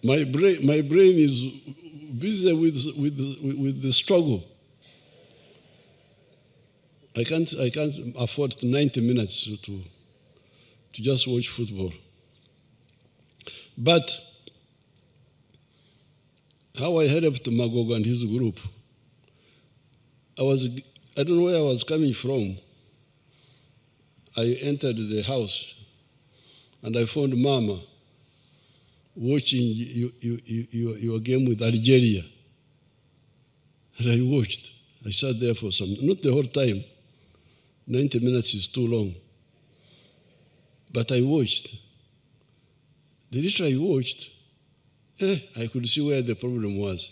My brain is busy with the struggle. I can't afford 90 minutes to just watch football. But how I helped Magog and his group, I don't know where I was coming from. I entered the house and I found Mama watching your game with Algeria. And I watched. I sat there for not the whole time. 90 minutes is too long. But I watched. The little I watched, I could see where the problem was.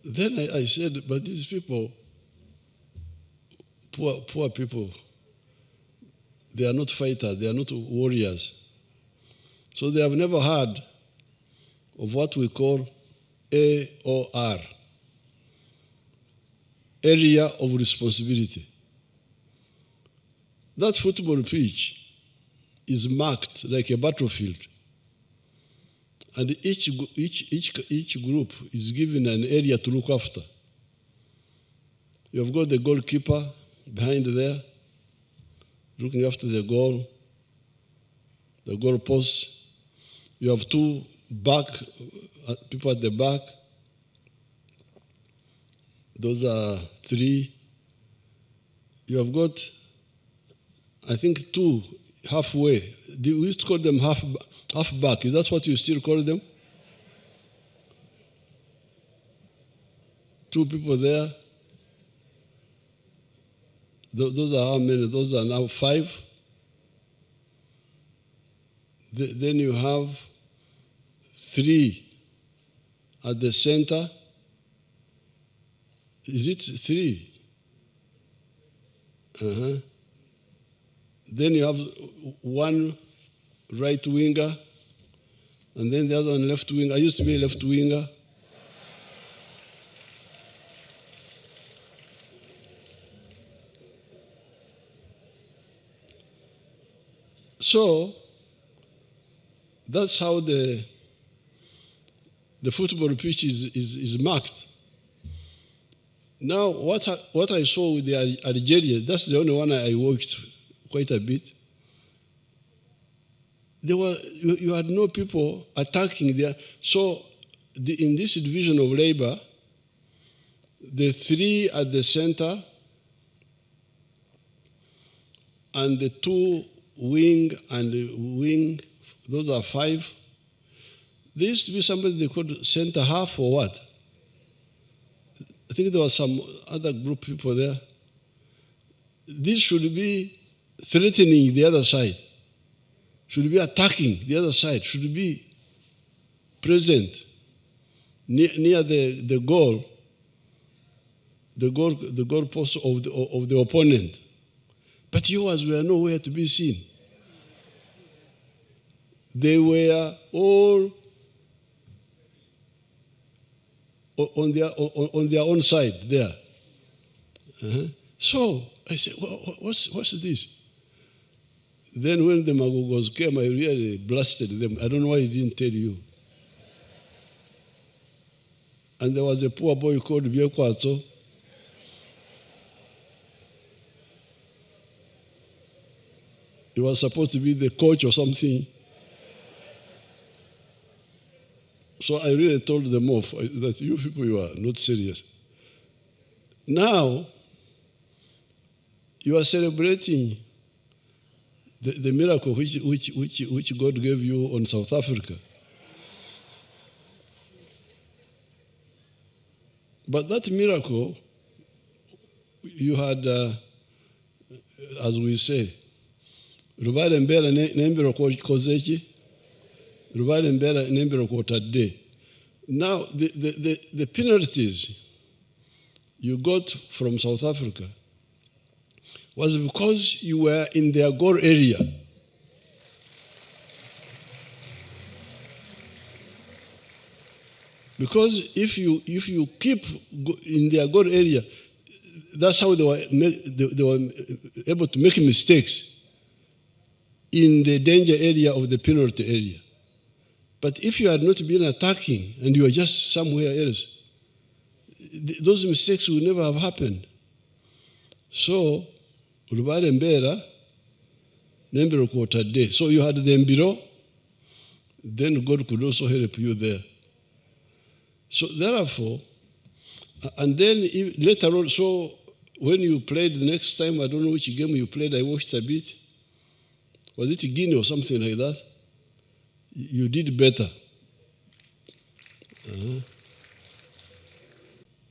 Then I said, but these people, poor people, they are not fighters, they are not warriors. So they have never heard of what we call AOR, Area of Responsibility. That football pitch is marked like a battlefield. And each group is given an area to look after. You have got the goalkeeper behind there, looking after the goal post. You have two people at the back. Those are three. You have got, I think, two halfway. We used to call them half back. Is that what you still call them? Two people there. Those are how many? Those are now 5. Then you have 3 at the center. Is it 3? Then you have 1 right winger, and then the other one left winger. I used to be a left winger. So that's how the football pitch is marked. Now, what I saw with the Algeria, that's the only one I watched quite a bit. You had no people attacking there. So in this division of labor, the 3 at the center and the 2 wing and wing, those are 5. There used to be somebody they called center half or what? I think there was some other group of people there. This should be threatening the other side, should be attacking the other side, should be present near the goal post of the opponent. But yours were nowhere to be seen. They were all on their own side there. So I said, what's this? Then when the Magogos came, I really blasted them. I don't know why I didn't tell you. And there was a poor boy called Biekwato. He was supposed to be the coach or something. So I really told them off that you people, you are not serious. Now, you are celebrating the miracle which God gave you on South Africa. But that miracle, you had, as we say, Rubale mbera nembero kozeki, Rubale mbera nembero kotade. Now, the penalties you got from South Africa was because you were in their goal area. Because if you keep in their goal area, That's how they were able to make mistakes in the danger area of the penalty area. But if you had not been attacking and you were just somewhere else, those mistakes would never have happened. So, Rubare Mbera, Nembero Kotade. So you had the Mbiro, then God could also help you there. So therefore, and then later on, so when you played the next time, I don't know which game you played, I watched a bit. Was it Guinea or something like that? You did better.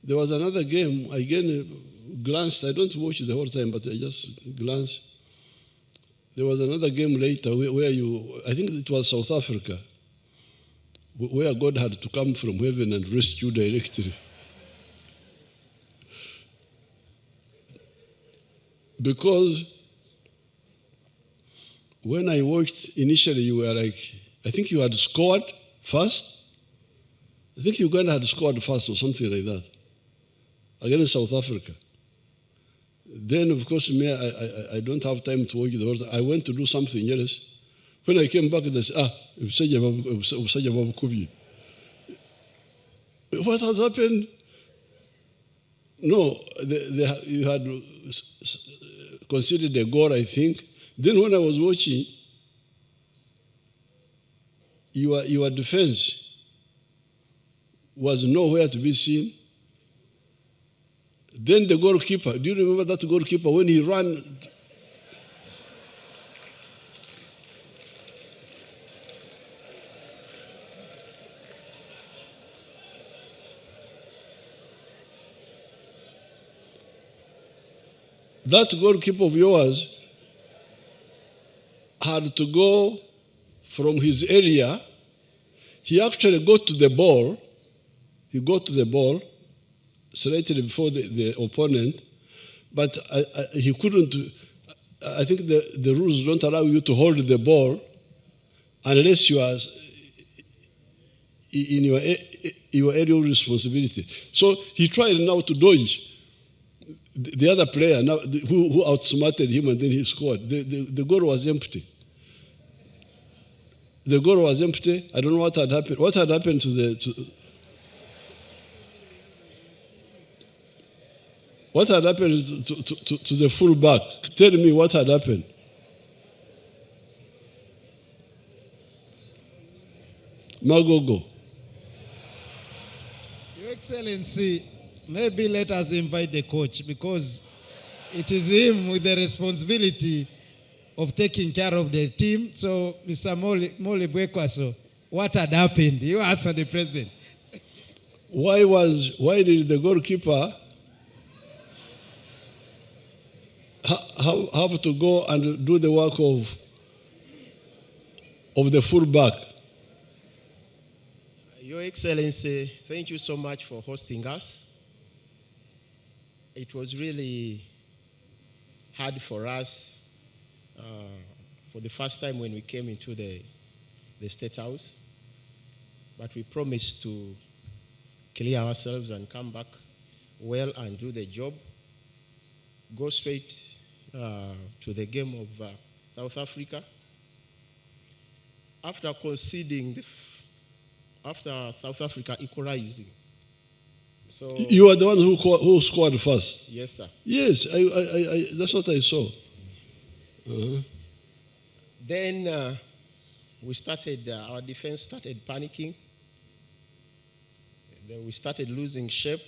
There was another game, I again glanced, I don't watch the whole time, but I just glanced. There was another game later where you, I think it was South Africa, where God had to come from heaven and rescue directly. Because when I watched, initially you were like, I think you had scored first. I think Uganda had scored first or something like that against South Africa. Then, of course, me, I don't have time to watch the whole thing. I went to do something else. When I came back, they said, what has happened? No, you had considered a goal, I think. Then when I was watching, your defense was nowhere to be seen. Then the goalkeeper, do you remember that goalkeeper when he ran? That goalkeeper of yours had to go from his area. He actually got to the ball. He got to the ball slightly before the opponent, but he couldn't. I think the rules don't allow you to hold the ball unless you are in your area of responsibility. So he tried now to dodge the other player now, who outsmarted him, and then he scored. The goal was empty. The goal was empty. I don't know what had happened. What had happened what had happened to the fullback? Tell me what had happened. Magogo. Your Excellency, maybe let us invite the coach, because it is him with the responsibility of taking care of the team. So, Mr. Mole Bwekwaso, what had happened? You answer the president. Why did the goalkeeper have to go and do the work of the fullback? Your Excellency, thank you so much for hosting us. It was really hard for us for the first time when we came into the State House, but we promised to clear ourselves and come back well and do the job. Go straight to the game of South Africa. After conceding, after South Africa equalizing. So you are the one who scored first. Yes, sir. Yes, I that's what I saw. Then we started, our defense started panicking. Then we started losing shape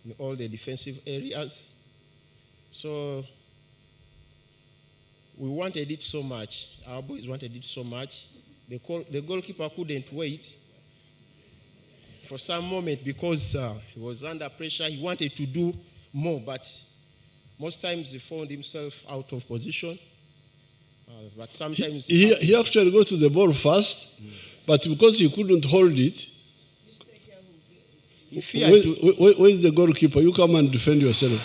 in all the defensive areas. So we wanted it so much. Our boys wanted it so much. The goalkeeper couldn't wait for some moment because he was under pressure. He wanted to do more, but most times he found himself out of position. But sometimes he actually got to the ball first, but because he couldn't hold it, he feared where is the goalkeeper? You come and defend yourself.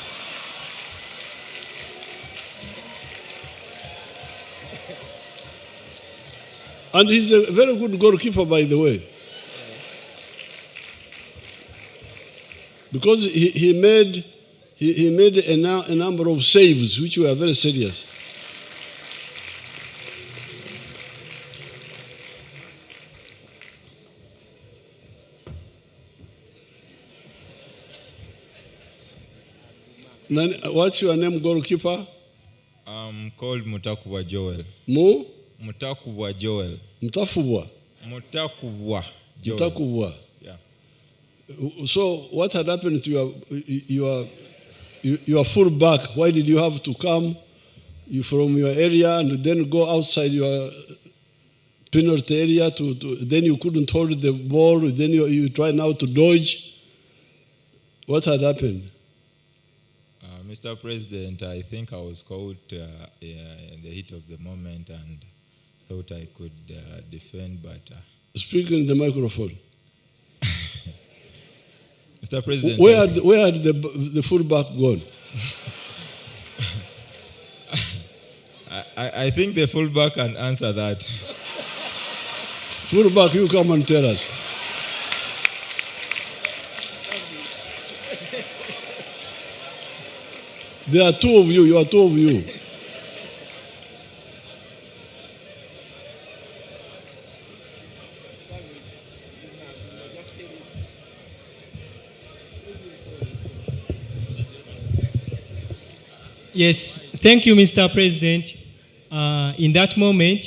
And he's a very good goalkeeper, by the way. Because he he made a number of saves, which were very serious. What's your name, goalkeeper? I'm called Mutakubwa Joel. Mutakubwa Joel. Mutafubwa? Mutakubwa Joel. Mutakubwa. Yeah. So what had happened to your full back? Why did you have to come from your area and then go outside your penalty area then you couldn't hold the ball, then you try now to dodge? What had happened? Mr. President, I think I was caught in the heat of the moment and thought I could defend, but... Speak in the microphone. Mr. President... Where had the fullback gone? I think the fullback can answer that. Fullback, you come and tell us. There are two of you. You are two of you. Yes, thank you, Mr. President. In that moment,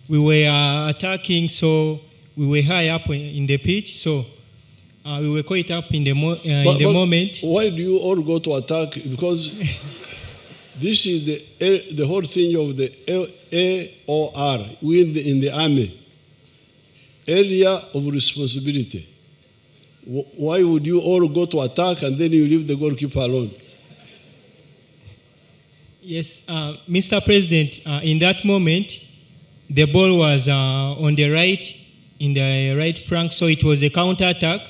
we were attacking, so we were high up in the pitch, so we were quite up in the moment. Why do you all go to attack? Because this is the whole thing of the AOR in the army. Area of responsibility. Why would you all go to attack and then you leave the goalkeeper alone? Yes, Mr. President, in that moment, the ball was on the right, in the right flank, so it was a counter-attack.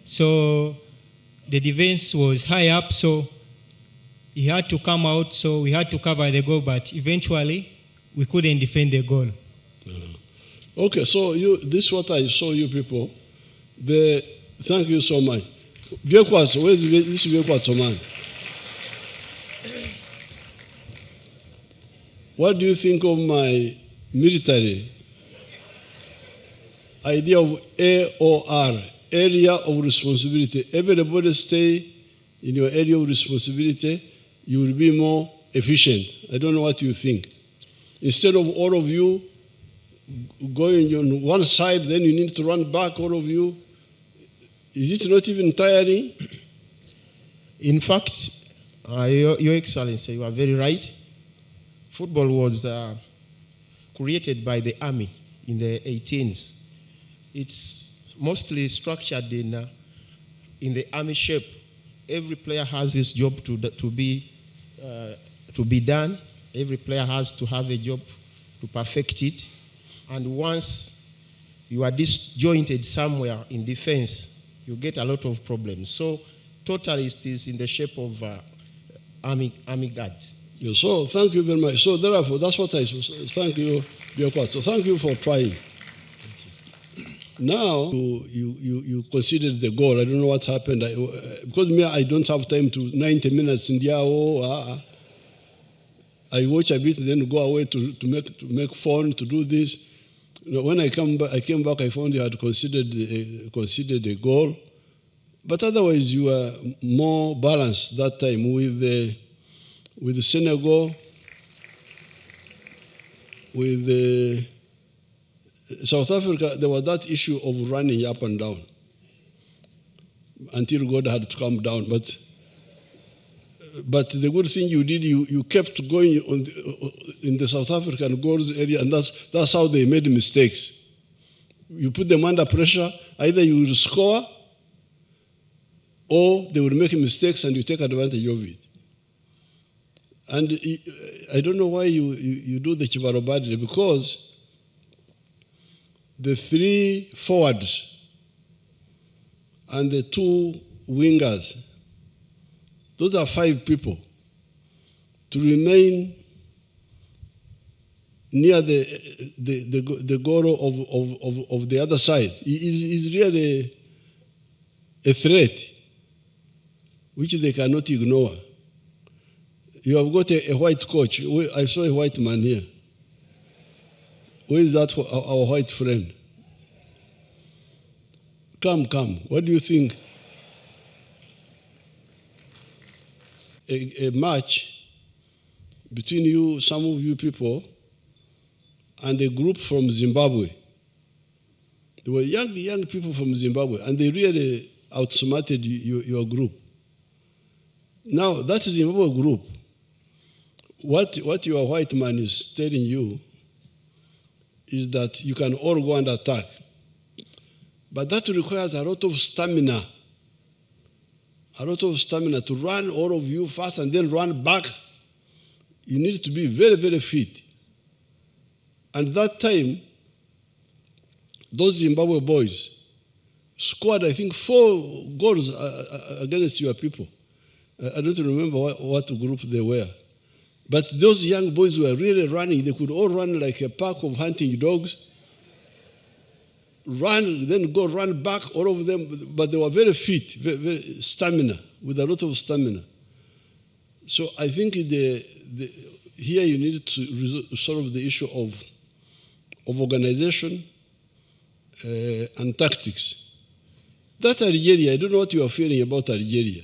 So the defense was high up, so he had to come out, so we had to cover the goal, but eventually we couldn't defend the goal. Okay, so this is what I saw you people. Thank you so much. Where's this Biekwaso man? What do you think of my military idea of AOR? Area of responsibility. Everybody stay in your area of responsibility, you will be more efficient. I don't know what you think. Instead of all of you going on one side, then you need to run back, all of you. Is it not even tiring? In fact, Your Excellency, you are very right. Football was created by the army in the 18s. It's mostly structured in the army shape. Every player has his job to be done. Every player has to have a job to perfect it. And once you are disjointed somewhere in defense, you get a lot of problems. So totally it is in the shape of army guard. Yeah, so thank you very much. So therefore, that's what I thank you, Biekwaso. So thank you for trying. Now, you considered the goal. I don't know what happened. Because I don't have time to 90 minutes in the hour. I watch a bit, then go away to make fun, to do this. When I came back, I found you had considered a goal. But otherwise, you were more balanced that time with Senegal, with South Africa. There was that issue of running up and down until God had to come down. But the good thing you did, you kept going in the South African goals area, and that's how they made mistakes. You put them under pressure, either you will score or they will make mistakes and you take advantage of it. And I don't know why you do the Chibaro badly, because the 3 forwards and the 2 wingers, those are 5 people. To remain near the goal of the other side is really a threat. which they cannot ignore. You have got a white coach. I saw a white man here. Where is that our white friend? Come. What do you think? A match between you, some of you people, and a group from Zimbabwe. They were young people from Zimbabwe, and they really outsmarted your group. Now, that Zimbabwe group, what your white man is telling you is that you can all go and attack. But that requires a lot of stamina. A lot of stamina to run, all of you fast, and then run back. You need to be very, very fit. And that time, those Zimbabwe boys scored, I think, 4 goals against your people. I don't remember what group they were. But those young boys were really running. They could all run like a pack of hunting dogs. Run, then go run back, all of them. But they were very fit, very stamina, with a lot of stamina. So I think here you need to solve the issue of organization and tactics. That Algeria, I don't know what you are feeling about Algeria.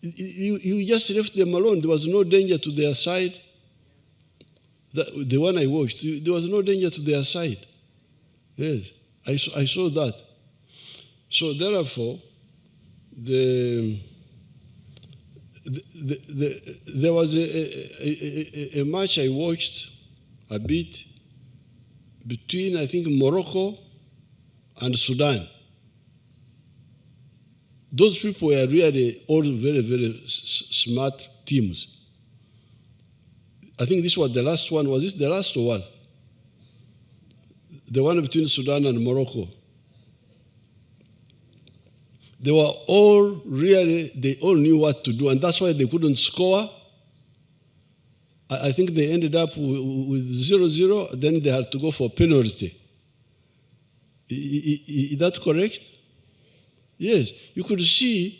You just left them alone. There was no danger to their side. The one I watched, there was no danger to their side. Yes, I saw that. So therefore, there was a match I watched a bit between, I think, Morocco and Sudan. Those people were really all very, very smart teams. I think this was the last one. Was this the last or what? The one between Sudan and Morocco. They were all really, they all knew what to do, and that's why they couldn't score. I think they ended up with 0-0, then they had to go for penalty. Is that correct? Yes. You could see,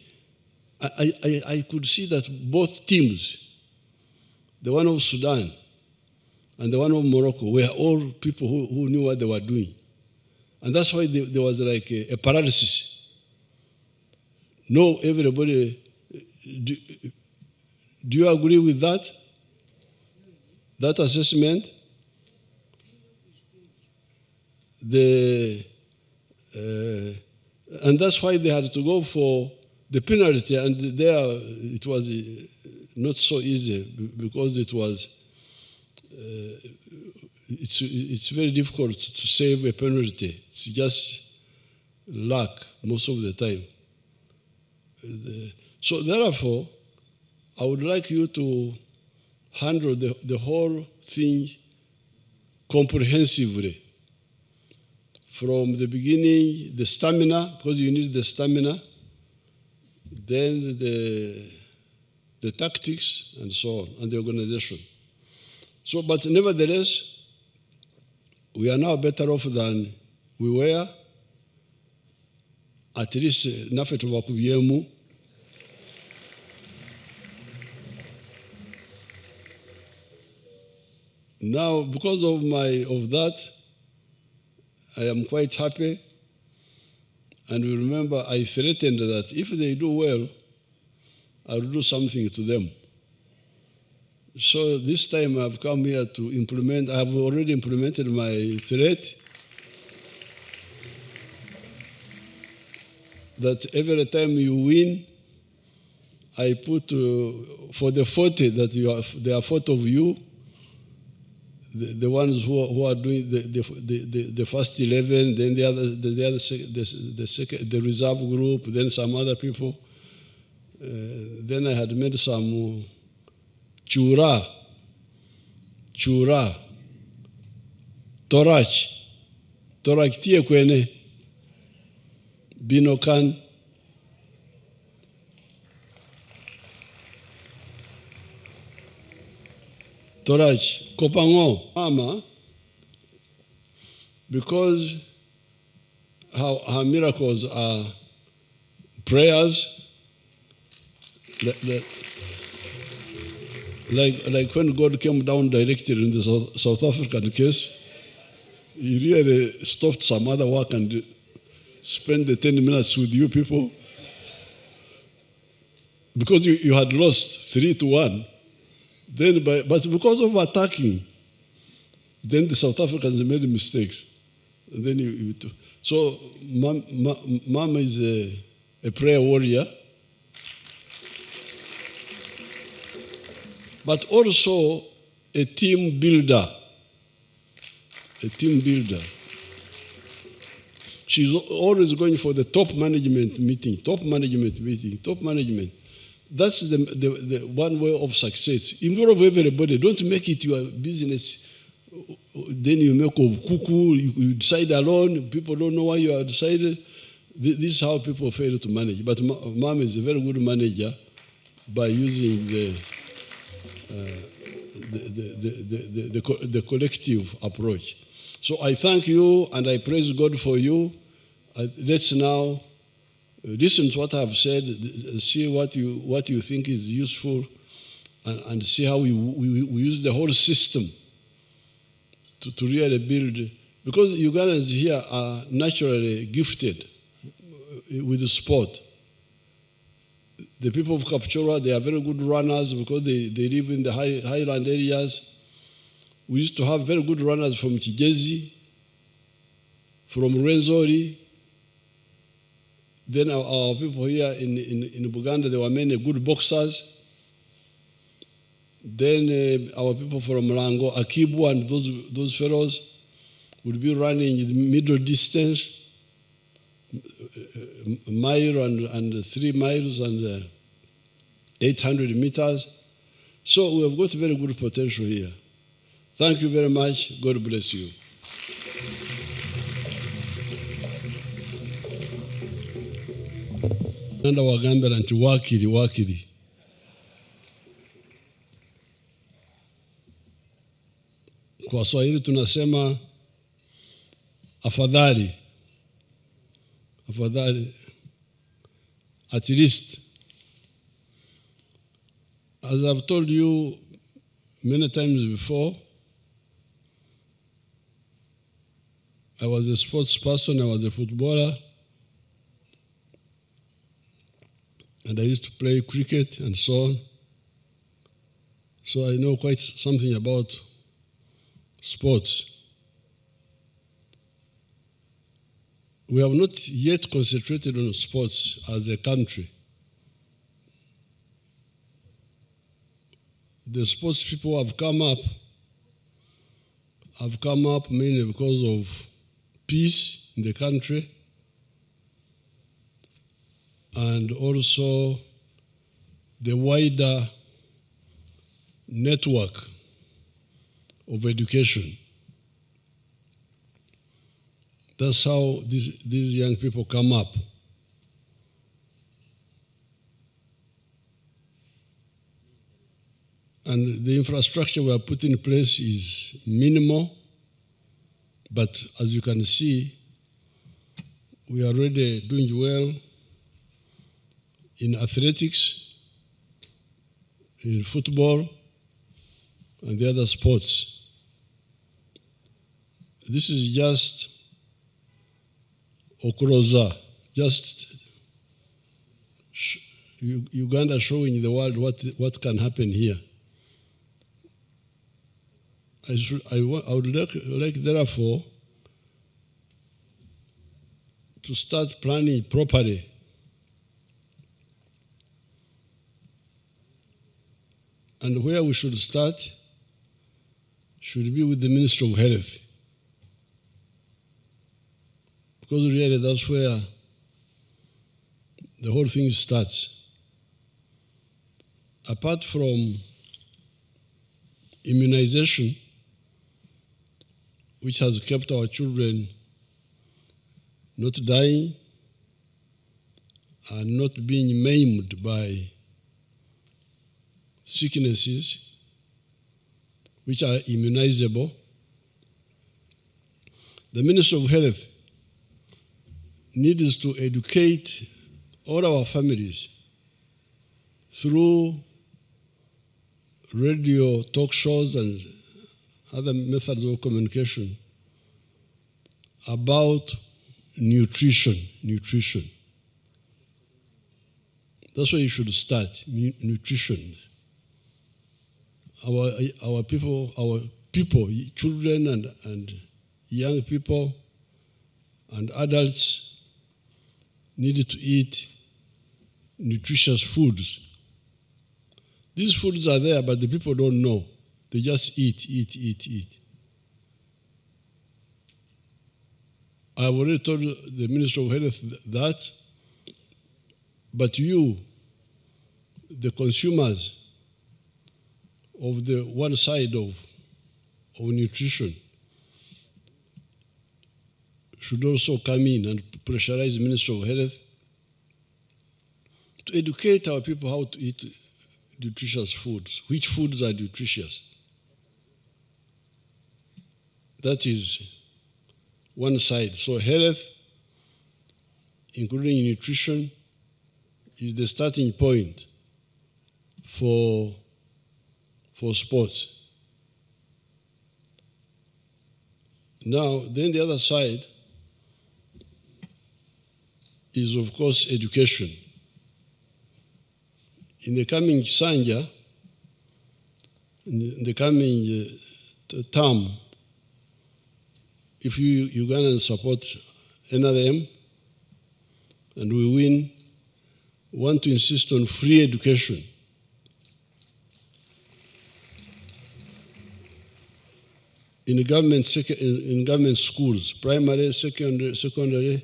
I could see that both teams, the one of Sudan and the one of Morocco, were all people who knew what they were doing. And that's why there was like a paralysis. No, everybody, do you agree with that? That assessment? And that's why they had to go for the penalty, and there it was not so easy because it was. It's very difficult to save a penalty. It's just luck most of the time. So therefore, I would like you to handle the whole thing comprehensively. From the beginning, the stamina, because you need the stamina, then the tactics, and so on, and the organization. So, but nevertheless, we are now better off than we were. At least, nafe tubakubiyemu. Now, because of that, I am quite happy. And remember, I threatened that if they do well, I will do something to them. So this time I've come here to implement. I have already implemented my threat that every time you win, I put for the 40 that they are 40 of you, the ones who are doing the first 11, then the reserve group, then some other people. Then I had made some chura, torach tie kwene, binokan, torach, kopango, mama, because her miracles are prayers, like when God came down directly in the South African case, he really stopped some other work and spent the 10 minutes with you people. Because you had lost 3-1. Then but because of attacking, then the South Africans made mistakes. And then so Mama is a prayer warrior, but also a team builder. A team builder. She's always going for the top management meeting. That's the one way of success. Involve everybody. Don't make it your business. Then you make a cuckoo, you decide alone. People don't know why you are decided. This is how people fail to manage. But Mom is a very good manager by using the collective approach. So I thank you and I praise God for you. Let's now listen to what I've said, see what you think is useful, and see how we use the whole system to really build. Because Ugandans here are naturally gifted with the sport. The people of Kapchorwa, they are very good runners because they live in the highland areas. We used to have very good runners from Kigezi, from Rwenzori. Then our people here in Buganda, there were many good boxers. Then our people from Lango, Akibu, and those fellows would be running the middle distance, a mile and 3 miles and 800 meters. So we have got very good potential here. Thank you very much. God bless you. Nanda wagambira nti wakiri. Kwa Swahili tunasema afadhali, at least. As I've told you many times before, I was a sports person, I was a footballer, and I used to play cricket and so on. So I know quite something about sports. We have not yet concentrated on sports as a country. The sports people have come up mainly because of peace in the country and also the wider network of education. That's how these young people come up. And the infrastructure we have put in place is minimal, but as you can see, we are already doing well in athletics, in football, and the other sports. This is just Okroza, just Uganda showing the world what can happen here. I would like, therefore, to start planning properly. And where we should start should be with the Ministry of Health. Because really that's where the whole thing starts. Apart from immunization, which has kept our children not dying and not being maimed by sicknesses which are immunizable, the Ministry of Health needs to educate all our families through radio talk shows and other methods of communication about nutrition. That's where you should start, nutrition. Our people, children and young people and adults needed to eat nutritious foods. These foods are there, but the people don't know. They just eat. I've already told the Minister of Health that, but you, the consumers of the one side of nutrition, should also come in and pressurize the Minister of Health to educate our people how to eat nutritious foods, which foods are nutritious. That is one side. So health, including nutrition, is the starting point for sports. Now, then the other side is, of course, education. In the coming Sanja, in the coming term, if you Ugandans support NRM and we win, want to insist on free education. In government schools, primary, secondary,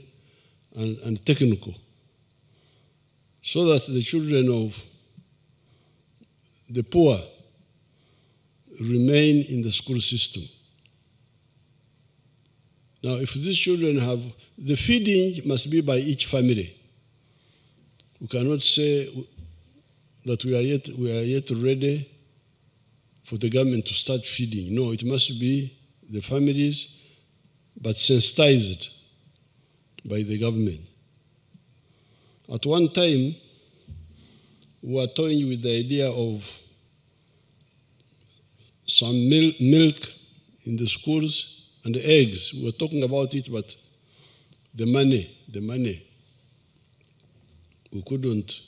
and technical, so that the children of the poor remain in the school system. Now, if these children have, the feeding must be by each family. We cannot say that we are yet ready for the government to start feeding. No, it must be the families, but sensitized by the government. At one time, we were toying with the idea of some milk in the schools and the eggs. We were talking about it, but the money, we couldn't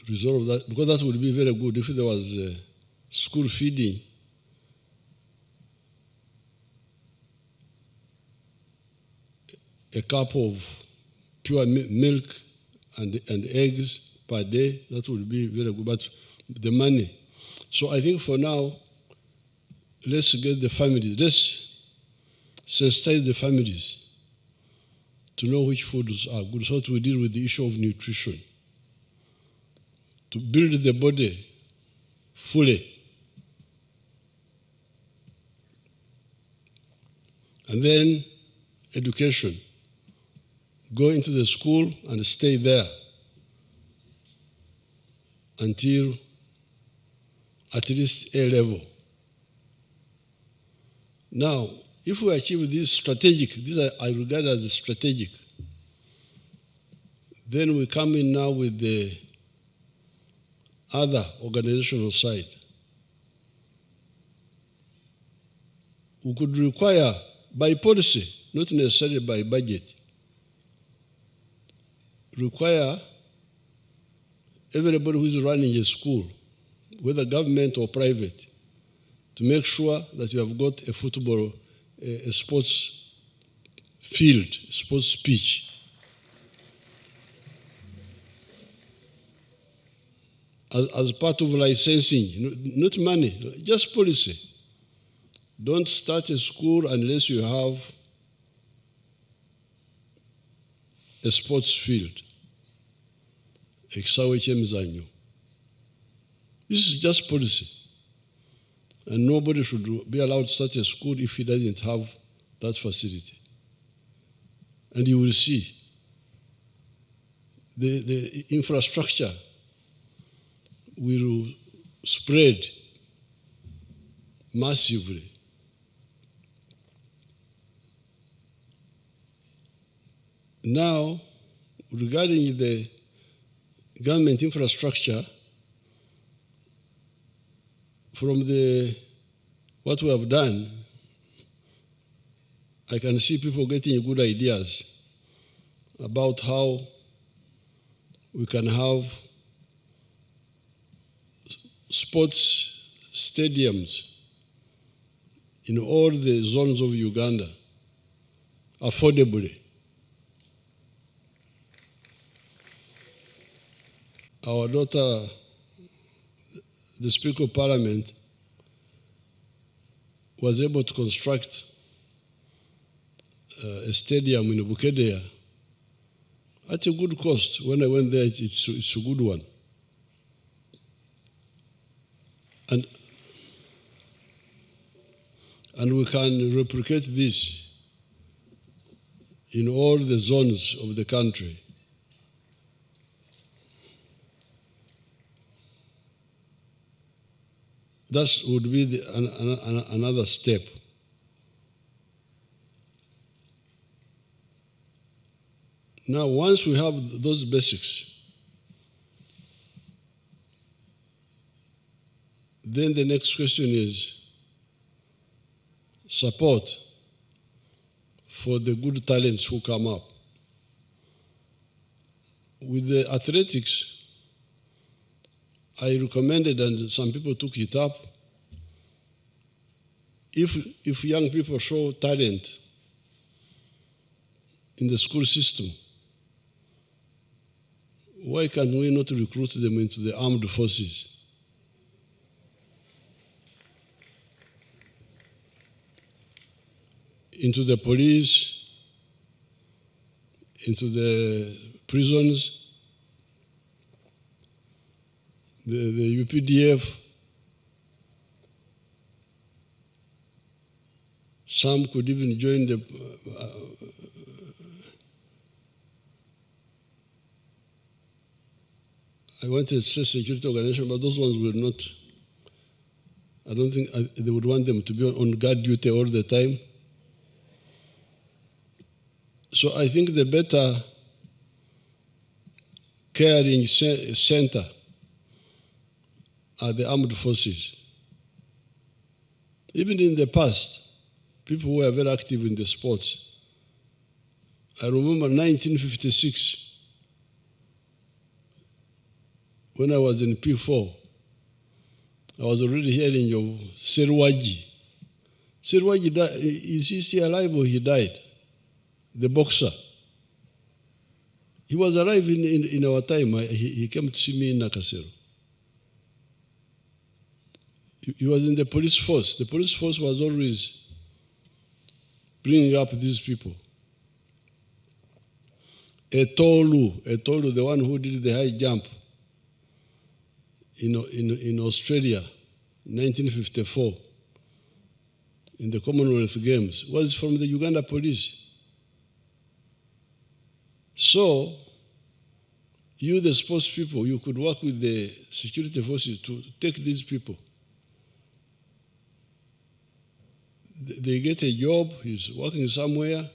resolve that, because that would be very good if there was school feeding. A cup of pure milk and eggs per day, that would be very good. But the money. So I think for now, let's get the families, let's sensitize the families to know which foods are good, so that we deal with the issue of nutrition, to build the body fully. And then education. Go into the school and stay there until at least A level. Now, if we achieve this strategic, these I regard as strategic, then we come in now with the other organizational side. We could require by policy, not necessarily by budget, require everybody who is running a school, whether government or private, to make sure that you have got a football, a sports field, sports pitch. As part of licensing, not money, just policy. Don't start a school unless you have a sports field. This is just policy. And nobody should be allowed to start a school if he doesn't have that facility. And you will see the infrastructure will spread massively. Now, regarding the government infrastructure, from what we have done, I can see people getting good ideas about how we can have sports stadiums in all the zones of Uganda affordably. Our daughter, the Speaker of Parliament, was able to construct a stadium in Bukedea at a good cost. When I went there, it's a good one. And we can replicate this in all the zones of the country. That would be another step. Now, once we have those basics, then the next question is support for the good talents who come up. With the athletics, I recommended, and some people took it up, if young people show talent in the school system, why can we not recruit them into the armed forces? Into the police, into the prisons, the UPDF. Some could even join the I wanted to say security organization, but those ones will not. I don't think they would want them to be on guard duty all the time. So I think the better caring center are the armed forces. Even in the past, people who were very active in the sports. I remember 1956, when I was in P4, I was already hearing of Serwaji. Serwaji died. Is he still alive or he died? The boxer. He was alive in our time. He came to see me in Nakasero. He was in the police force. The police force was always bringing up these people. Etolu, the one who did the high jump in Australia, 1954, in the Commonwealth Games, was from the Uganda police. So, you, the sports people, you could work with the security forces to take these people. They get a job, he's working somewhere,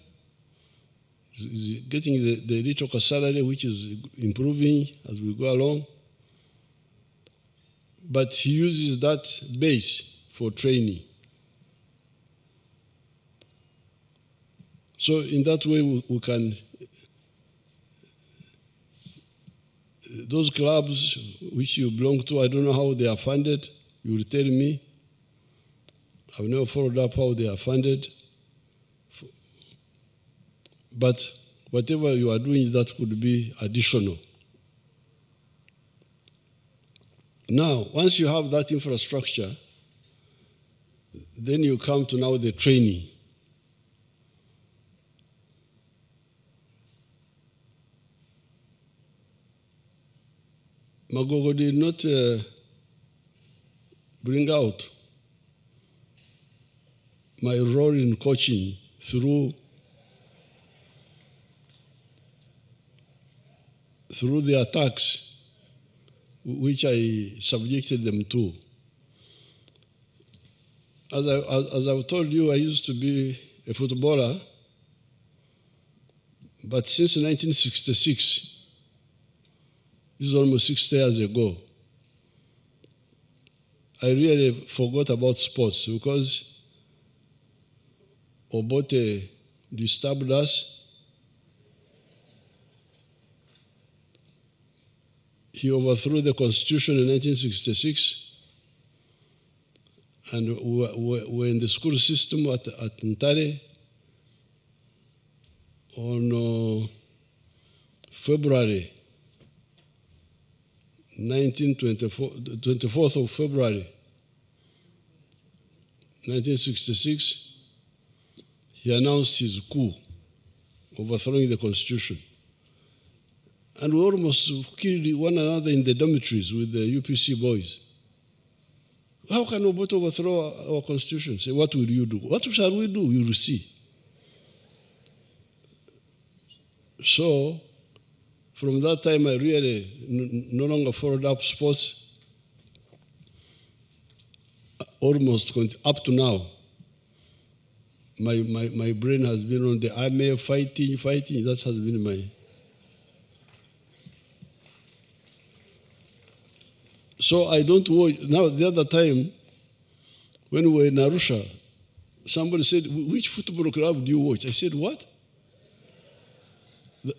he's getting the little salary, which is improving as we go along. But he uses that base for training. So in that way, we can, those clubs which you belong to, I don't know how they are funded, you will tell me. I've never followed up how they are funded. But whatever you are doing, that could be additional. Now, once you have that infrastructure, then you come to now the training. Magogo did not bring out my role in coaching through the attacks which I subjected them to. As I've told you, I used to be a footballer, but since 1966, This is almost 60 years ago. I really forgot about sports because Obote disturbed us. He overthrew the Constitution in 1966, and we were in the school system at Entebbe on February 24th of February 1966, he announced his coup, overthrowing the Constitution. And we almost killed one another in the dormitories with the UPC boys. How can Obote overthrow our Constitution? Say, what will you do? What shall we do? You will see. So, from that time, I really no longer followed up sports. Almost up to now, my brain has been on the army, fighting. That has been my... So I don't watch. Now, the other time, when we were in Arusha, somebody said, which football club do you watch? I said, what?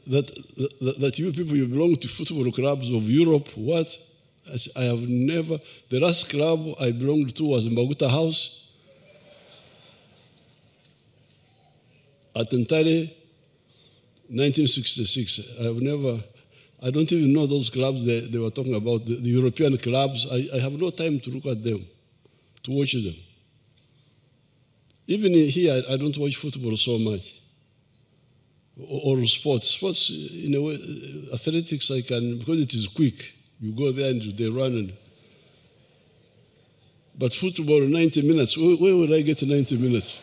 That you people, you belong to football clubs of Europe, what? I have never, the last club I belonged to was Mbaguta House at Entebbe, 1966. I don't even know those clubs they were talking about, the European clubs. I have no time to look at them, to watch them. Even here, I don't watch football so much. Or sports. Sports, in a way, athletics I can, because it is quick. You go there and they run. But football, 90 minutes. Where would I get 90 minutes?